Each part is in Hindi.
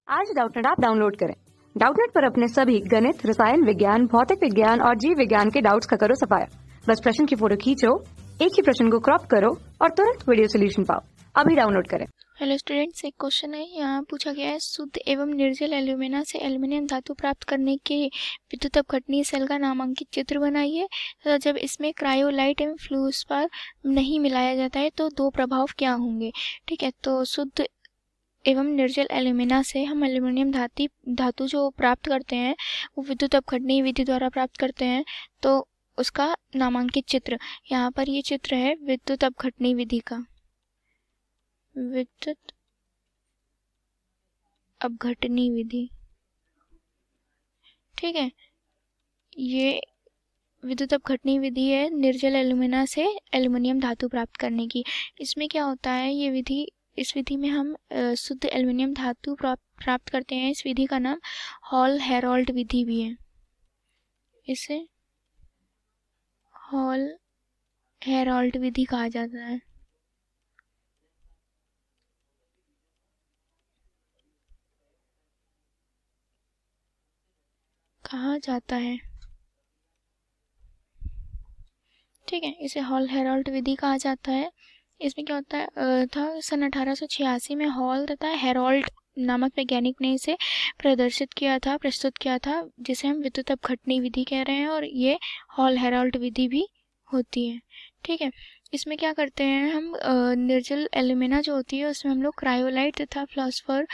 आज डाउटनेट ऐप डाउनलोड करें। डाउटनेट पर अपने सभी गणित, रसायन विज्ञान, भौतिक विज्ञान और जीव विज्ञान के डाउट्स का करो सफाया। बस प्रश्न की फोटो खींचो, एक ही प्रश्न को क्रॉप करो और तुरंत वीडियो सोल्यूशन पाओ। अभी डाउनलोड करें। हेलो स्टूडेंट्स, एक क्वेश्चन है यहाँ पूछा गया है, शुद्ध एवं निर्जल एल्यूमिना से एल्युमिनियम धातु प्राप्त करने के विद्युत अपघटनीय सेल का नामांकित चित्र बनाइए तथा जब इसमें क्रायोलाइट एवं फ्लूस्पार नहीं मिलाया जाता है तो दो प्रभाव क्या होंगे। ठीक है, तो शुद्ध एवं निर्जल एल्यूमिना से हम एल्यूमिनियम धातु जो प्राप्त करते हैं वो विद्युत अपघटनीय विधि द्वारा प्राप्त करते हैं। तो उसका नामांकित चित्र यहाँ पर ये चित्र है विद्युत अपघटनीय विधि का। विद्युत अपघटनीय विधि, ठीक है, ये विद्युत अपघटनीय विधि है निर्जल एल्यूमिना से एल्युमिनियम धातु प्राप्त करने की। इसमें क्या होता है, ये विधि, इस विधि में हम शुद्ध एल्युमिनियम धातु प्राप्त करते हैं। इस विधि का नाम हॉल हेरोल्ड विधि भी है। इसे हॉल हेरोल्ड विधि कहा जाता है। ठीक है, इसे हॉल हेरोल्ड विधि कहा जाता है। इसमें क्या होता है था सन 1886 में हॉल तथा हेरोल्ड नामक वैज्ञानिक ने इसे प्रस्तुत किया था, जिसे हम विद्युत अपघटनीय विधि कह रहे हैं, और ये हॉल हेरोल्ड विधि भी होती है। ठीक है, इसमें क्या करते हैं हम, निर्जल एल्यूमिना जो होती है उसमें हम लोग क्रायोलाइट तथा फ्लॉस्फर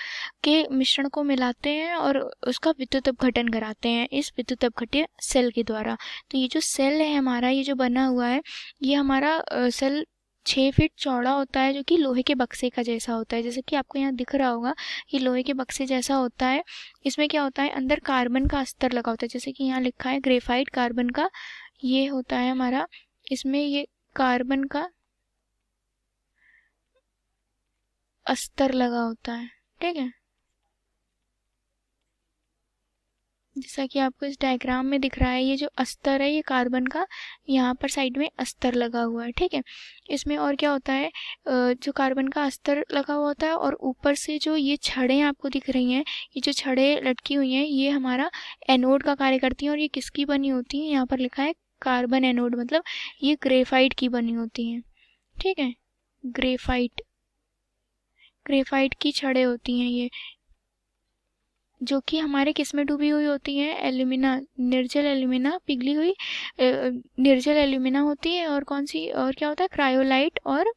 के मिश्रण को मिलाते हैं और उसका विद्युत अपघटन कराते हैं इस विद्युत अपघट्य सेल के द्वारा। तो ये जो सेल है हमारा, ये जो बना हुआ है, ये हमारा सेल 6 फीट चौड़ा होता है, जो कि लोहे के बक्से का जैसा होता है। जैसे कि आपको यहाँ दिख रहा होगा, ये लोहे के बक्से जैसा होता है। इसमें क्या होता है, अंदर कार्बन का अस्तर लगा होता है, जैसे कि यहाँ लिखा है ग्रेफाइट कार्बन का, ये होता है हमारा, इसमें ये कार्बन का अस्तर लगा होता है। ठीक है, जैसा कि आपको इस डायग्राम में दिख रहा है, ये जो अस्तर है ये कार्बन का, यहाँ पर साइड में अस्तर लगा हुआ है। ठीक है, इसमें और क्या होता है, जो कार्बन का अस्तर लगा हुआ होता है और ऊपर से जो ये छड़ें आपको दिख रही हैं, ये जो छड़ें लटकी हुई हैं, ये हमारा एनोड का कार्य करती हैं। और ये किसकी बनी होती हैं, यहाँ पर लिखा है कार्बन एनोड, मतलब ये ग्रेफाइट की बनी होती हैं। ठीक है, ग्रेफाइट की छड़ें होती हैं ये, जो कि हमारे किस में डूबी हुई होती है, एल्यूमिना, निर्जल एल्यूमिना, पिघली हुई निर्जल एल्यूमिना होती है। और कौन सी, और क्या होता है, क्रायोलाइट और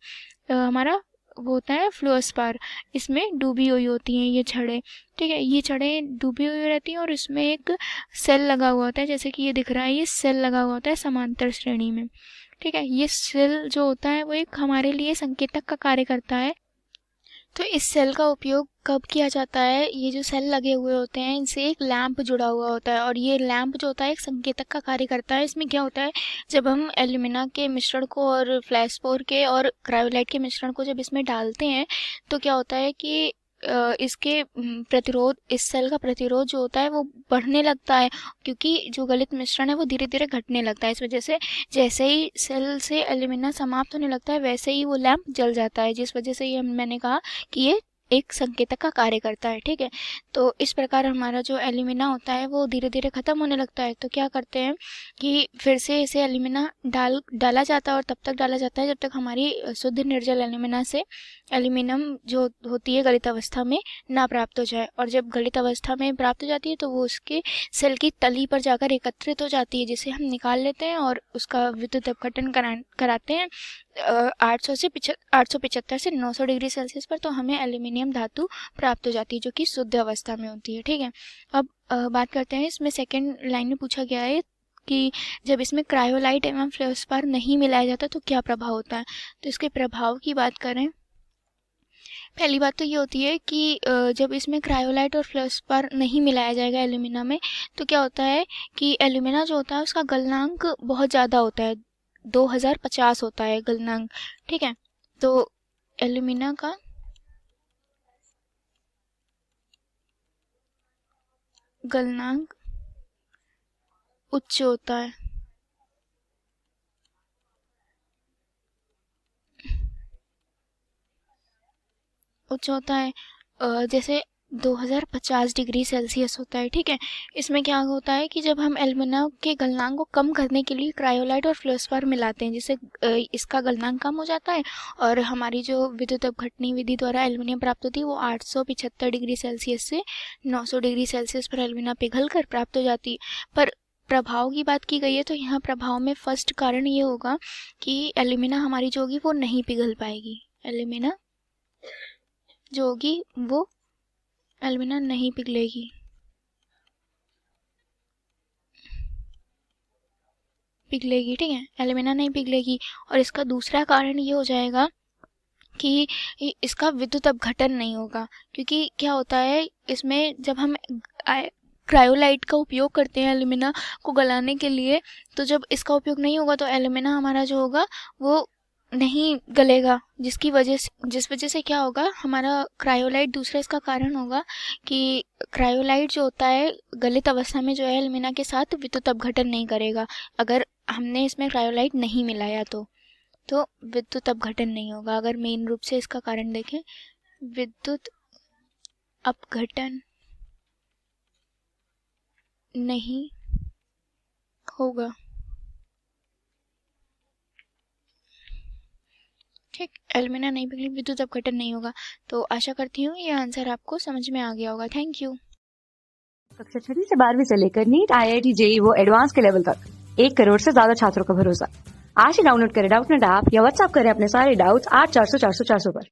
हमारा वो होता है फ्लोस्पार, इसमें डूबी हुई होती हैं ये छड़ें। ठीक है, ये छड़ें डूबी हुई रहती हैं और इसमें एक सेल लगा हुआ होता है, जैसे कि ये दिख रहा है, ये सेल लगा हुआ होता है समांतर श्रेणी में। ठीक है, ये सेल जो होता है वो एक हमारे लिए संकेतक का कार्य करता है। तो इस सेल का उपयोग कब किया जाता है, ये जो सेल लगे हुए होते हैं इनसे एक लैंप जुड़ा हुआ होता है, और ये लैंप जो होता है एक संकेतक का कार्य करता है। इसमें क्या होता है, जब हम एल्यूमिना के मिश्रण को और फ्लैशपोर के और क्रायोलाइट के मिश्रण को जब इसमें डालते हैं, तो क्या होता है कि इसके प्रतिरोध, इस सेल का प्रतिरोध जो होता है वो बढ़ने लगता है, क्योंकि जो गलित मिश्रण है वो धीरे धीरे घटने लगता है। इस वजह से जैसे ही सेल से एल्यूमिना समाप्त होने लगता है वैसे ही वो लैंप जल जाता है, जिस वजह से ये मैंने कहा कि ये एक संकेतक का कार्य करता है। ठीक है, तो इस प्रकार हमारा जो एल्यूमिना होता है वो धीरे धीरे खत्म होने लगता है। तो क्या करते हैं कि फिर से इसे एल्यूमिना डाला जाता है, और तब तक डाला जाता है जब तक हमारी शुद्ध निर्जल एल्यूमिना से एल्यूमिनियम जो होती है गलित अवस्था में ना प्राप्त हो जाए। और जब गलित अवस्था में प्राप्त हो जाती है तो वो उसके सेल की तली पर जाकर एकत्रित हो जाती है, जिसे हम निकाल लेते हैं और उसका विद्युत अपघटन कराते हैं 875 से 900 डिग्री सेल्सियस पर। तो हमें एल्यूमिनियम धातु प्राप्त हो जाती है जो कि शुद्ध अवस्था में होती है। ठीक है, अब बात करते हैं, इसमें सेकेंड लाइन में पूछा गया है कि जब इसमें क्रायोलाइट एवं फ्लोस्पार नहीं मिलाया जाता तो क्या प्रभाव होता है। तो इसके प्रभाव की बात करें, पहली बात तो ये होती है कि जब इसमें क्रायोलाइट और फ्लोस्पार नहीं मिलाया जाएगा एल्यूमिना में, तो क्या होता है कि एल्यूमिना जो होता है उसका गलनांक बहुत ज़्यादा होता है, 2050 होता है गलनांक। ठीक है, तो एल्यूमिना का गलनांक उच्च होता है। जैसे 2050 डिग्री सेल्सियस होता है, ठीक है। इसमें क्या होता है कि जब हम एल्यूमिना के गलनांक को कम करने के लिए क्रायोलाइट और फ्लोरोस्फर मिलाते हैं, जिससे इसका गलनांक कम हो जाता है और हमारी जो विद्युत अपघटनी विधि द्वारा एल्यूमिनियम प्राप्त होती है वो 875 डिग्री सेल्सियस से 900 डिग्री सेल्सियस पर एल्यूमिना पिघल कर प्राप्त हो जाती है। पर प्रभाव की बात की गई है तो यहाँ प्रभाव में फर्स्ट कारण ये होगा कि एल्यूमिना हमारी जो होगी वो नहीं पिघल पाएगी। एल्यूमिना जो होगी वो एल्यूमिना नहीं पिघलेगी, ठीक है, एल्यूमिना नहीं पिघलेगी। और इसका दूसरा कारण ये हो जाएगा कि इसका विद्युत अपघटन नहीं होगा, क्योंकि क्या होता है इसमें जब हम क्रायोलाइट का उपयोग करते हैं एल्यूमिना को गलाने के लिए, तो जब इसका उपयोग नहीं होगा तो एल्यूमिना हमारा जो होगा वो नहीं गलेगा, जिस वजह से क्या होगा हमारा क्रायोलाइट, दूसरा इसका कारण होगा कि क्रायोलाइट जो होता है गलित अवस्था में जो है एल्यूमिना के साथ विद्युत अपघटन नहीं करेगा। अगर हमने इसमें क्रायोलाइट नहीं मिलाया तो विद्युत अपघटन नहीं होगा। अगर मेन रूप से इसका कारण देखें, विद्युत अपघटन नहीं होगा, ठीक, एल्यूमिना नहीं पिघली, विद्युत अपघटन नहीं होगा। तो आशा करती हूँ ये आंसर आपको समझ में आ गया होगा। Thank you. कक्षा 6 से 12वीं से लेकर नीट, IIT, JEE वो एडवांस के लेवल तक 1 करोड़ से ज्यादा छात्रों का भरोसा। आज ही डाउनलोड करें डाउटनेट ऐप या व्हाट्सएप करें अपने सारे डाउट्स 8400 400 400 पर।